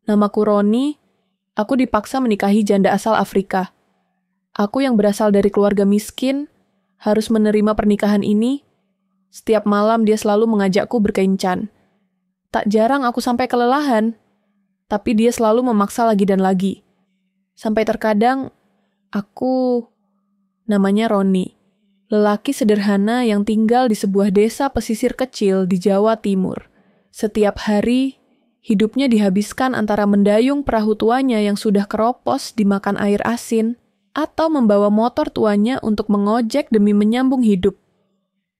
Namaku Roni, aku dipaksa menikahi janda asal Afrika. Aku yang berasal dari keluarga miskin, harus menerima pernikahan ini. Setiap malam dia selalu mengajakku berkencan. Tak jarang aku sampai kelelahan, tapi dia selalu memaksa lagi dan lagi. Sampai terkadang, namanya Roni, lelaki sederhana yang tinggal di sebuah desa pesisir kecil di Jawa Timur. Setiap hari, hidupnya dihabiskan antara mendayung perahu tuanya yang sudah keropos dimakan air asin, atau membawa motor tuanya untuk mengojek demi menyambung hidup.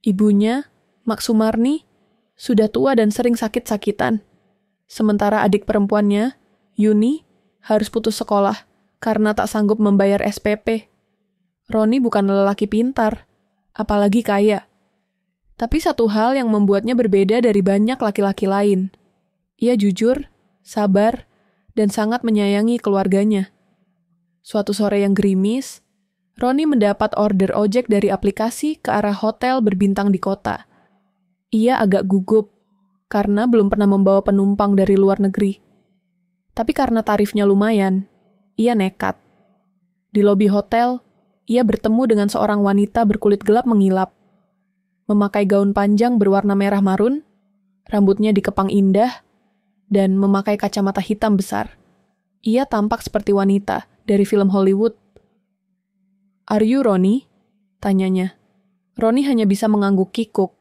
Ibunya, Mak Sumarni, sudah tua dan sering sakit-sakitan. Sementara adik perempuannya, Yuni, harus putus sekolah karena tak sanggup membayar SPP. Roni bukan lelaki pintar, apalagi kaya. Tapi satu hal yang membuatnya berbeda dari banyak laki-laki lain. Ia jujur, sabar, dan sangat menyayangi keluarganya. Suatu sore yang gerimis, Roni mendapat order ojek dari aplikasi ke arah hotel berbintang di kota. Ia agak gugup, karena belum pernah membawa penumpang dari luar negeri. Tapi karena tarifnya lumayan, ia nekat. Di lobi hotel, ia bertemu dengan seorang wanita berkulit gelap mengilap. Memakai gaun panjang berwarna merah marun, rambutnya dikepang indah, dan memakai kacamata hitam besar. Ia tampak seperti wanita dari film Hollywood. "Are you Roni?" tanyanya. Roni hanya bisa mengangguk kikuk.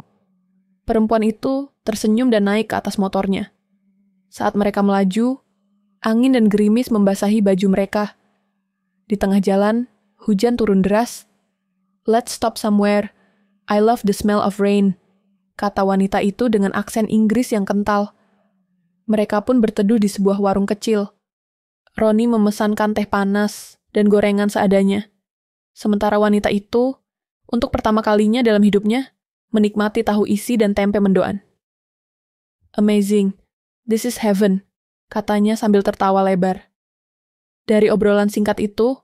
Perempuan itu tersenyum dan naik ke atas motornya. Saat mereka melaju, angin dan gerimis membasahi baju mereka. Di tengah jalan, hujan turun deras. "Let's stop somewhere. I love the smell of rain," kata wanita itu dengan aksen Inggris yang kental. Mereka pun berteduh di sebuah warung kecil. Roni memesankan teh panas dan gorengan seadanya. Sementara wanita itu, untuk pertama kalinya dalam hidupnya, menikmati tahu isi dan tempe mendoan. "Amazing, this is heaven," katanya sambil tertawa lebar. Dari obrolan singkat itu,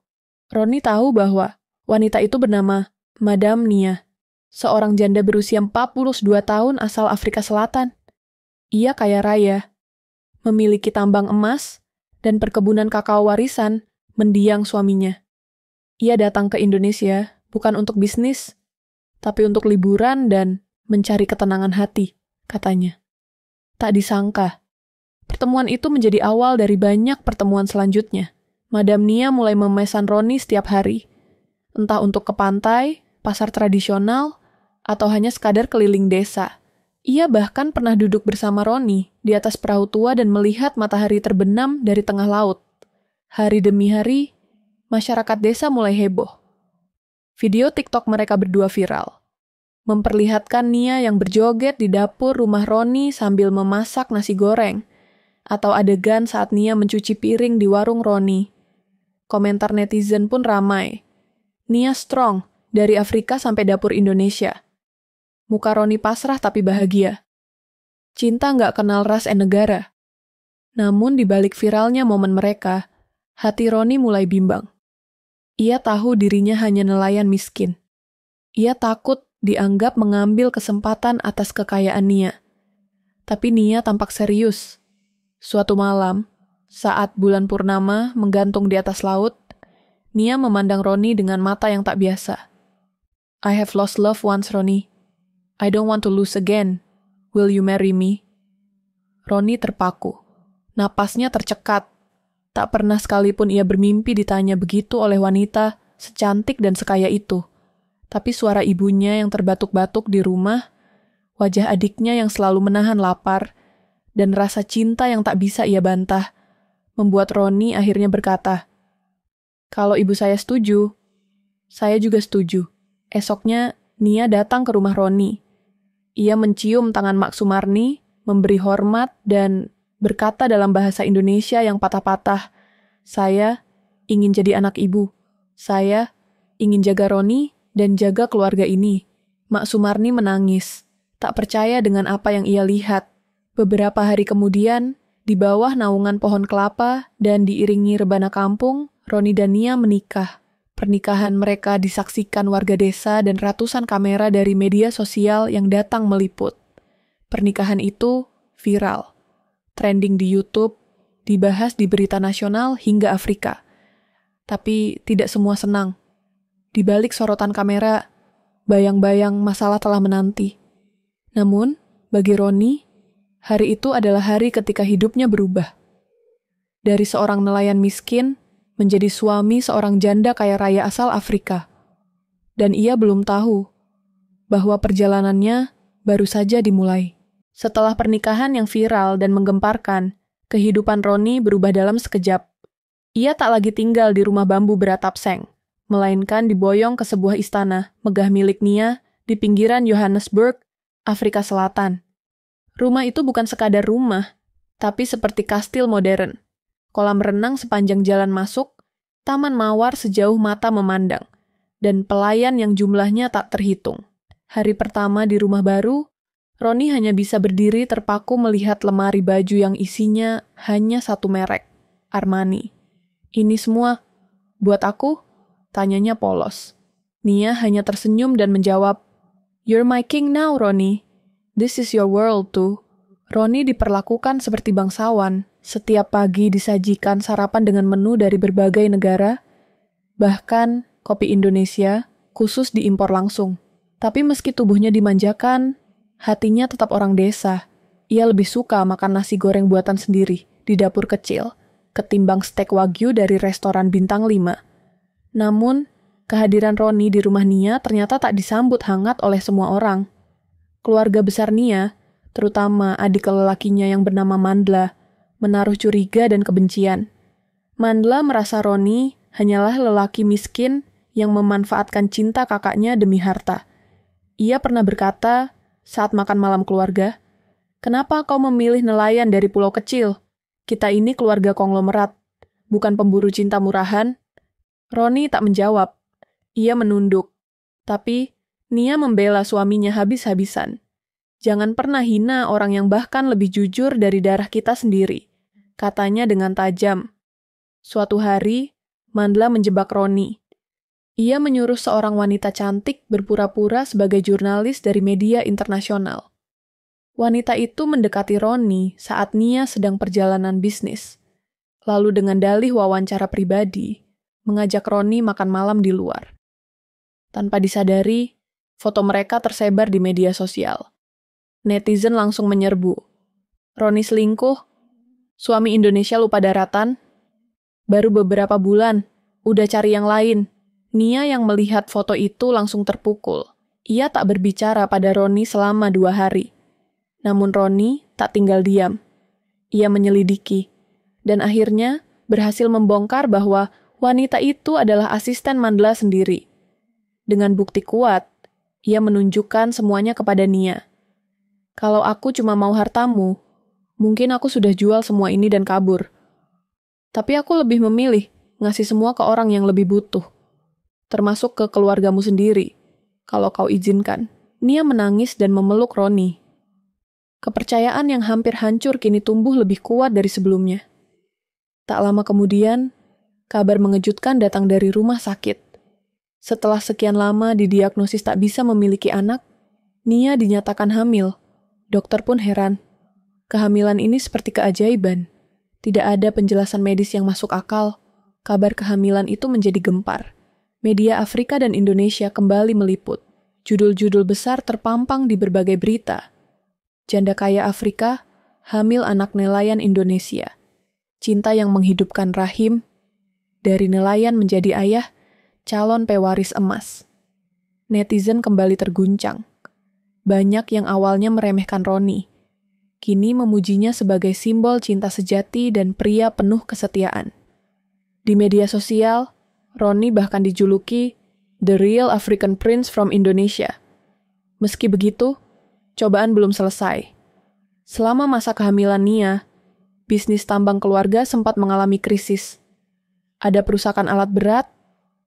Roni tahu bahwa wanita itu bernama Madam Nia, seorang janda berusia 42 tahun asal Afrika Selatan. Ia kaya raya, memiliki tambang emas dan perkebunan kakao warisan mendiang suaminya. Ia datang ke Indonesia bukan untuk bisnis, tapi untuk liburan dan mencari ketenangan hati, katanya. Tak disangka, pertemuan itu menjadi awal dari banyak pertemuan selanjutnya. Madam Nia mulai memesan Roni setiap hari, entah untuk ke pantai, pasar tradisional, atau hanya sekadar keliling desa. Ia bahkan pernah duduk bersama Roni di atas perahu tua dan melihat matahari terbenam dari tengah laut. Hari demi hari, masyarakat desa mulai heboh. Video TikTok mereka berdua viral, memperlihatkan Nia yang berjoget di dapur rumah Roni sambil memasak nasi goreng, atau adegan saat Nia mencuci piring di warung Roni. Komentar netizen pun ramai. "Nia strong, dari Afrika sampai dapur Indonesia." Muka Roni pasrah tapi bahagia. Cinta nggak kenal ras dan negara. Namun di balik viralnya momen mereka, hati Roni mulai bimbang. Ia tahu dirinya hanya nelayan miskin. Ia takut dianggap mengambil kesempatan atas kekayaan Nia. Tapi Nia tampak serius. Suatu malam, saat bulan purnama menggantung di atas laut, Nia memandang Roni dengan mata yang tak biasa. "I have lost love once, Roni. I don't want to lose again. Will you marry me?" Roni terpaku. Napasnya tercekat. Tak pernah sekalipun ia bermimpi ditanya begitu oleh wanita secantik dan sekaya itu. Tapi suara ibunya yang terbatuk-batuk di rumah, wajah adiknya yang selalu menahan lapar, dan rasa cinta yang tak bisa ia bantah, membuat Roni akhirnya berkata, "Kalau ibu saya setuju, saya juga setuju." Esoknya, Nia datang ke rumah Roni. Ia mencium tangan Mak Sumarni, memberi hormat, dan berkata dalam bahasa Indonesia yang patah-patah, "Saya ingin jadi anak ibu. Saya ingin jaga Roni dan jaga keluarga ini." Mak Sumarni menangis, tak percaya dengan apa yang ia lihat. Beberapa hari kemudian, di bawah naungan pohon kelapa dan diiringi rebana kampung, Roni dan Nia menikah. Pernikahan mereka disaksikan warga desa dan ratusan kamera dari media sosial yang datang meliput. Pernikahan itu viral, trending di YouTube, dibahas di berita nasional hingga Afrika. Tapi tidak semua senang. Di balik sorotan kamera, bayang-bayang masalah telah menanti. Namun, bagi Ronnie, hari itu adalah hari ketika hidupnya berubah. Dari seorang nelayan miskin, menjadi suami seorang janda kaya raya asal Afrika. Dan ia belum tahu bahwa perjalanannya baru saja dimulai. Setelah pernikahan yang viral dan menggemparkan, kehidupan Ronnie berubah dalam sekejap. Ia tak lagi tinggal di rumah bambu beratap seng, melainkan diboyong ke sebuah istana megah milik Nia di pinggiran Johannesburg, Afrika Selatan. Rumah itu bukan sekadar rumah, tapi seperti kastil modern. Kolam renang sepanjang jalan masuk, taman mawar sejauh mata memandang, dan pelayan yang jumlahnya tak terhitung. Hari pertama di rumah baru, Ronnie hanya bisa berdiri terpaku melihat lemari baju yang isinya hanya satu merek, Armani. Ini semua, buat aku? Tanyanya polos. Nia hanya tersenyum dan menjawab, "You're my king now, Ronnie. This is your world too." Ronnie diperlakukan seperti bangsawan. Setiap pagi disajikan sarapan dengan menu dari berbagai negara, bahkan kopi Indonesia khusus diimpor langsung. Tapi meski tubuhnya dimanjakan, hatinya tetap orang desa. Ia lebih suka makan nasi goreng buatan sendiri di dapur kecil, ketimbang steak wagyu dari restoran bintang 5. Namun, kehadiran Ronnie di rumah Nia ternyata tak disambut hangat oleh semua orang. Keluarga besar Nia, terutama adik lelakinya yang bernama Mandla, menaruh curiga dan kebencian. Mandla merasa Ronnie hanyalah lelaki miskin yang memanfaatkan cinta kakaknya demi harta. Ia pernah berkata saat makan malam keluarga, "Kenapa kau memilih nelayan dari pulau kecil? Kita ini keluarga konglomerat, bukan pemburu cinta murahan." Ronnie tak menjawab. Ia menunduk. Tapi Nia membela suaminya habis-habisan. "Jangan pernah hina orang yang bahkan lebih jujur dari darah kita sendiri," katanya dengan tajam. Suatu hari, Mandla menjebak Ronnie. Ia menyuruh seorang wanita cantik berpura-pura sebagai jurnalis dari media internasional. Wanita itu mendekati Ronnie saat Nia sedang perjalanan bisnis. Lalu dengan dalih wawancara pribadi, mengajak Ronnie makan malam di luar. Tanpa disadari, foto mereka tersebar di media sosial. Netizen langsung menyerbu. "Ronnie selingkuh? Suami Indonesia lupa daratan? Baru beberapa bulan, udah cari yang lain." Nia yang melihat foto itu langsung terpukul. Ia tak berbicara pada Ronnie selama 2 hari. Namun Ronnie tak tinggal diam. Ia menyelidiki, dan akhirnya berhasil membongkar bahwa wanita itu adalah asisten Mandla sendiri. Dengan bukti kuat, ia menunjukkan semuanya kepada Nia. "Kalau aku cuma mau hartamu, mungkin aku sudah jual semua ini dan kabur. Tapi aku lebih memilih ngasih semua ke orang yang lebih butuh. Termasuk ke keluargamu sendiri, kalau kau izinkan." Nia menangis dan memeluk Ronnie. Kepercayaan yang hampir hancur kini tumbuh lebih kuat dari sebelumnya. Tak lama kemudian, kabar mengejutkan datang dari rumah sakit. Setelah sekian lama didiagnosis tak bisa memiliki anak, Nia dinyatakan hamil. Dokter pun heran. Kehamilan ini seperti keajaiban. Tidak ada penjelasan medis yang masuk akal. Kabar kehamilan itu menjadi gempar. Media Afrika dan Indonesia kembali meliput. Judul-judul besar terpampang di berbagai berita. Janda kaya Afrika, hamil anak nelayan Indonesia. Cinta yang menghidupkan rahim, dari nelayan menjadi ayah, calon pewaris emas. Netizen kembali terguncang. Banyak yang awalnya meremehkan Ronnie, kini memujinya sebagai simbol cinta sejati dan pria penuh kesetiaan. Di media sosial, Ronnie bahkan dijuluki The Real African Prince from Indonesia. Meski begitu, cobaan belum selesai. Selama masa kehamilan Nia, bisnis tambang keluarga sempat mengalami krisis. Ada perusakan alat berat,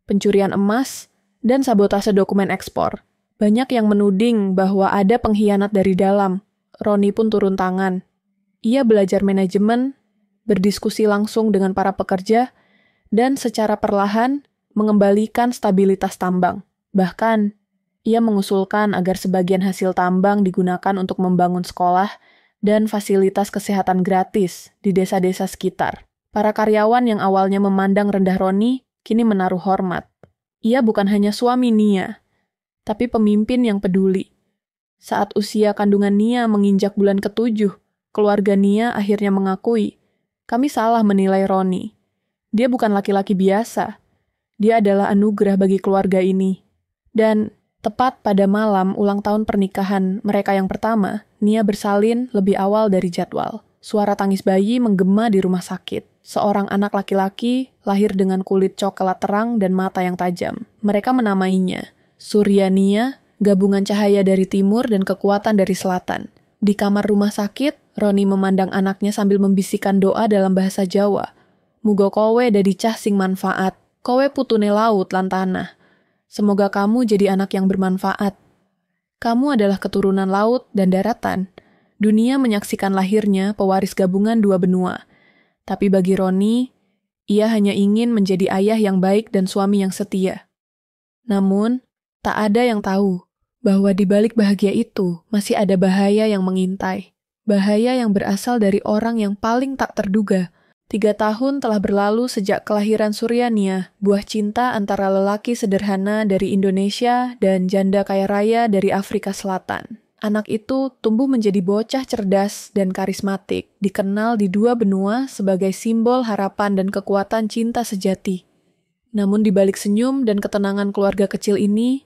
pencurian emas, dan sabotase dokumen ekspor. Banyak yang menuding bahwa ada pengkhianat dari dalam. Ronnie pun turun tangan. Ia belajar manajemen, berdiskusi langsung dengan para pekerja, dan secara perlahan mengembalikan stabilitas tambang. Bahkan, ia mengusulkan agar sebagian hasil tambang digunakan untuk membangun sekolah dan fasilitas kesehatan gratis di desa-desa sekitar. Para karyawan yang awalnya memandang rendah Roni, kini menaruh hormat. Ia bukan hanya suami Nia, tapi pemimpin yang peduli. Saat usia kandungan Nia menginjak bulan ke-7, keluarga Nia akhirnya mengakui, kami salah menilai Roni. Dia bukan laki-laki biasa. Dia adalah anugerah bagi keluarga ini. Dan tepat pada malam ulang tahun pernikahan mereka yang pertama, Nia bersalin lebih awal dari jadwal. Suara tangis bayi menggema di rumah sakit. Seorang anak laki-laki lahir dengan kulit coklat terang dan mata yang tajam. Mereka menamainya Surya Nia, gabungan cahaya dari timur dan kekuatan dari selatan. Di kamar rumah sakit, Roni memandang anaknya sambil membisikkan doa dalam bahasa Jawa. Muga kowe dadi cah sing manfaat, kowe putune laut lan tanah. Semoga kamu jadi anak yang bermanfaat. Kamu adalah keturunan laut dan daratan. Dunia menyaksikan lahirnya pewaris gabungan dua benua. Tapi bagi Roni, ia hanya ingin menjadi ayah yang baik dan suami yang setia. Namun, tak ada yang tahu bahwa di balik bahagia itu masih ada bahaya yang mengintai. Bahaya yang berasal dari orang yang paling tak terduga. 3 tahun telah berlalu sejak kelahiran Surya Nia, buah cinta antara lelaki sederhana dari Indonesia dan janda kaya raya dari Afrika Selatan. Anak itu tumbuh menjadi bocah cerdas dan karismatik, dikenal di dua benua sebagai simbol harapan dan kekuatan cinta sejati. Namun di balik senyum dan ketenangan keluarga kecil ini,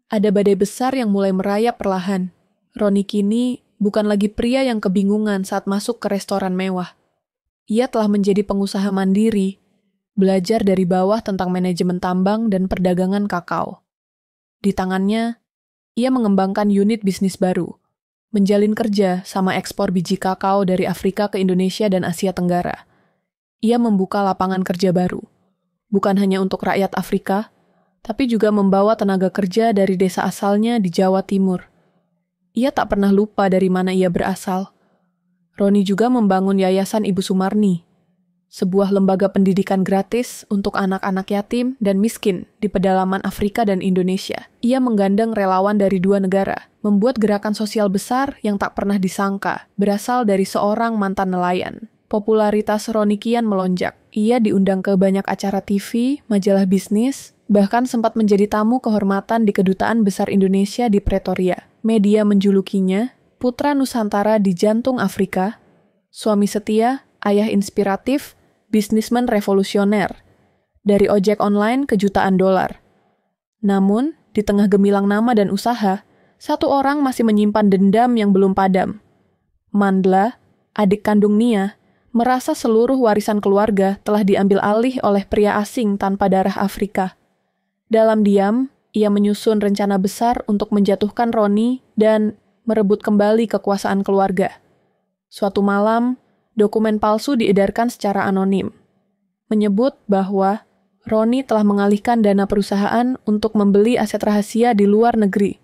ada badai besar yang mulai merayap perlahan. Roni kini bukan lagi pria yang kebingungan saat masuk ke restoran mewah. Ia telah menjadi pengusaha mandiri, belajar dari bawah tentang manajemen tambang dan perdagangan kakao. Di tangannya, ia mengembangkan unit bisnis baru, menjalin kerja sama ekspor biji kakao dari Afrika ke Indonesia dan Asia Tenggara. Ia membuka lapangan kerja baru, bukan hanya untuk rakyat Afrika, tapi juga membawa tenaga kerja dari desa asalnya di Jawa Timur. Ia tak pernah lupa dari mana ia berasal. Roni juga membangun Yayasan Ibu Sumarni, sebuah lembaga pendidikan gratis untuk anak-anak yatim dan miskin di pedalaman Afrika dan Indonesia. Ia menggandeng relawan dari 2 negara, membuat gerakan sosial besar yang tak pernah disangka berasal dari seorang mantan nelayan. Popularitas Roni kian melonjak. Ia diundang ke banyak acara TV, majalah bisnis, bahkan sempat menjadi tamu kehormatan di Kedutaan Besar Indonesia di Pretoria. Media menjulukinya Putra Nusantara di Jantung Afrika, suami setia, ayah inspiratif, bisnismen revolusioner, dari ojek online ke jutaan dolar. Namun, di tengah gemilang nama dan usaha, satu orang masih menyimpan dendam yang belum padam. Mandla, adik kandung Nia, merasa seluruh warisan keluarga telah diambil alih oleh pria asing tanpa darah Afrika. Dalam diam, ia menyusun rencana besar untuk menjatuhkan Roni dan merebut kembali kekuasaan keluarga. Suatu malam, dokumen palsu diedarkan secara anonim, menyebut bahwa Roni telah mengalihkan dana perusahaan untuk membeli aset rahasia di luar negeri.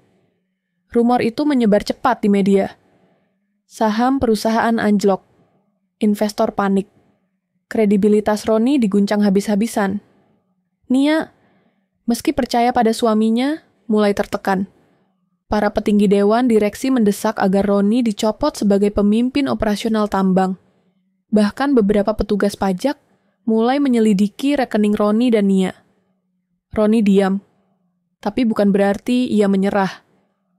Rumor itu menyebar cepat di media. Saham perusahaan anjlok, investor panik, kredibilitas Roni diguncang habis-habisan. Nia, meski percaya pada suaminya, mulai tertekan. Para petinggi dewan direksi mendesak agar Roni dicopot sebagai pemimpin operasional tambang. Bahkan beberapa petugas pajak mulai menyelidiki rekening Roni dan Nia. Roni diam, tapi bukan berarti ia menyerah.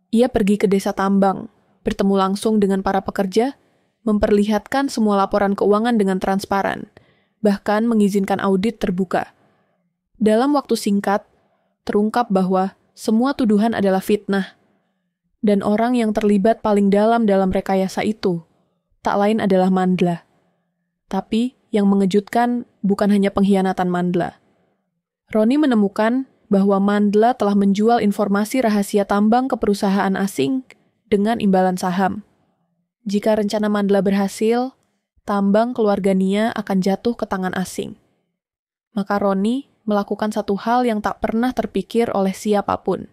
Ia pergi ke desa tambang, bertemu langsung dengan para pekerja, memperlihatkan semua laporan keuangan dengan transparan, bahkan mengizinkan audit terbuka. Dalam waktu singkat, terungkap bahwa semua tuduhan adalah fitnah. Dan orang yang terlibat paling dalam rekayasa itu, tak lain adalah Mandla. Tapi, yang mengejutkan bukan hanya pengkhianatan Mandla. Roni menemukan bahwa Mandla telah menjual informasi rahasia tambang ke perusahaan asing dengan imbalan saham. Jika rencana Mandla berhasil, tambang keluarga Nia akan jatuh ke tangan asing. Maka Roni melakukan satu hal yang tak pernah terpikir oleh siapapun.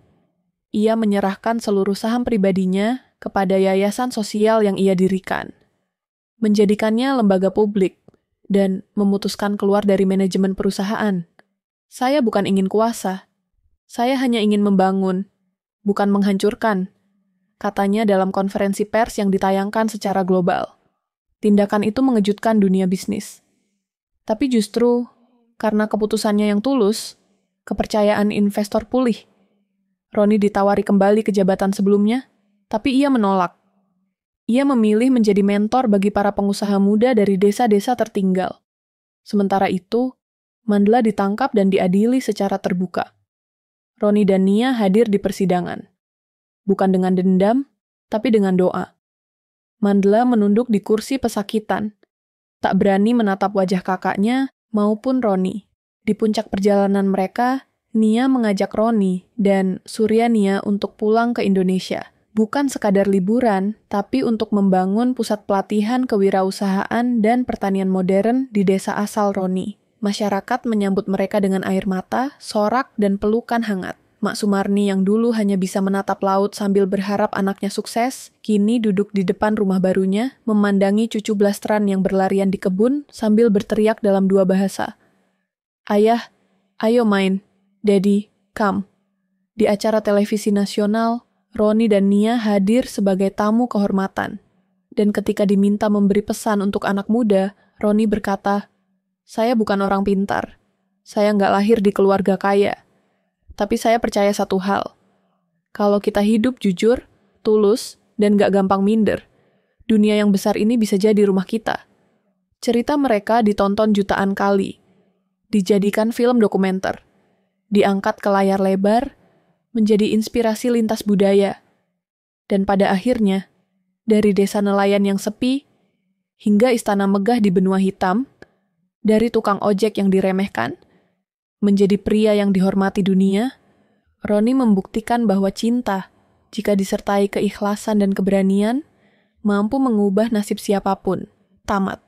Ia menyerahkan seluruh saham pribadinya kepada yayasan sosial yang ia dirikan, menjadikannya lembaga publik, dan memutuskan keluar dari manajemen perusahaan. Saya bukan ingin kuasa. Saya hanya ingin membangun, bukan menghancurkan. katanya dalam konferensi pers yang ditayangkan secara global. Tindakan itu mengejutkan dunia bisnis. Tapi justru karena keputusannya yang tulus, kepercayaan investor pulih. Roni ditawari kembali ke jabatan sebelumnya, tapi ia menolak. Ia memilih menjadi mentor bagi para pengusaha muda dari desa-desa tertinggal. Sementara itu, Mandla ditangkap dan diadili secara terbuka. Roni dan Nia hadir di persidangan. Bukan dengan dendam, tapi dengan doa. Mandla menunduk di kursi pesakitan, tak berani menatap wajah kakaknya maupun Roni. Di puncak perjalanan mereka, Nia mengajak Roni dan Surya Nia untuk pulang ke Indonesia. Bukan sekadar liburan, tapi untuk membangun pusat pelatihan kewirausahaan dan pertanian modern di desa asal Roni. Masyarakat menyambut mereka dengan air mata, sorak, dan pelukan hangat. Mak Sumarni yang dulu hanya bisa menatap laut sambil berharap anaknya sukses, kini duduk di depan rumah barunya, memandangi cucu blasteran yang berlarian di kebun sambil berteriak dalam dua bahasa. Ayah, ayo main. Daddy, come. Di acara televisi nasional, Roni dan Nia hadir sebagai tamu kehormatan. Dan ketika diminta memberi pesan untuk anak muda, Roni berkata, "Saya bukan orang pintar. Saya nggak lahir di keluarga kaya. Tapi saya percaya satu hal. Kalau kita hidup jujur, tulus, dan nggak gampang minder, dunia yang besar ini bisa jadi rumah kita." Cerita mereka ditonton jutaan kali. Dijadikan film dokumenter. Diangkat ke layar lebar, menjadi inspirasi lintas budaya. Dan pada akhirnya, dari desa nelayan yang sepi, hingga istana megah di benua hitam, dari tukang ojek yang diremehkan, menjadi pria yang dihormati dunia, Roni membuktikan bahwa cinta, jika disertai keikhlasan dan keberanian, mampu mengubah nasib siapapun. Tamat.